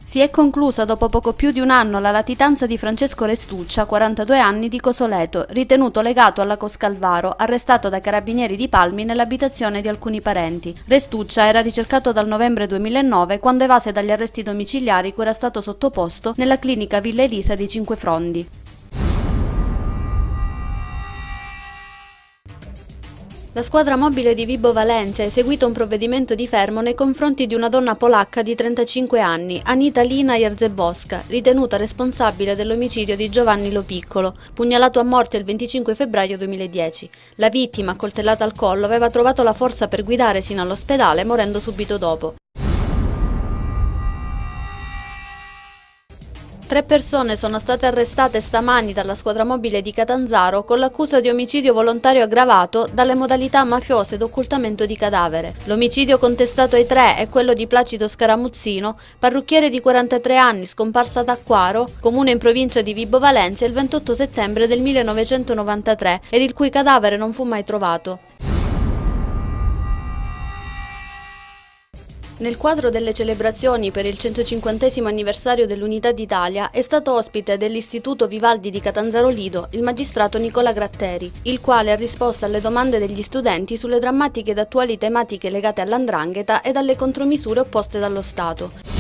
Si è conclusa dopo poco più di un anno la latitanza di Francesco Restuccia, 42 anni, di Cosoleto, ritenuto legato alla Coscalvaro, arrestato dai carabinieri di Palmi nell'abitazione di alcuni parenti. Restuccia era ricercato dal novembre 2009 quando evase dagli arresti domiciliari cui era stato sottoposto nella clinica Villa Elisa di Cinquefrondi. La squadra mobile di Vibo Valentia ha eseguito un provvedimento di fermo nei confronti di una donna polacca di 35 anni, Anita Lina Jarzebowska, ritenuta responsabile dell'omicidio di Giovanni Lo Piccolo, pugnalato a morte il 25 febbraio 2010. La vittima, coltellata al collo, aveva trovato la forza per guidare sino all'ospedale, morendo subito dopo. 3 persone sono state arrestate stamani dalla squadra mobile di Catanzaro con l'accusa di omicidio volontario aggravato dalle modalità mafiose d'occultamento di cadavere. L'omicidio contestato ai 3 è quello di Placido Scaramuzzino, parrucchiere di 43 anni, scomparsa ad Acquaro, comune in provincia di Vibo Valentia, il 28 settembre del 1993 ed il cui cadavere non fu mai trovato. Nel quadro delle celebrazioni per il 150° anniversario dell'Unità d'Italia è stato ospite dell'Istituto Vivaldi di Catanzaro Lido il magistrato Nicola Gratteri, il quale ha risposto alle domande degli studenti sulle drammatiche ed attuali tematiche legate all''ndrangheta ed alle contromisure opposte dallo Stato.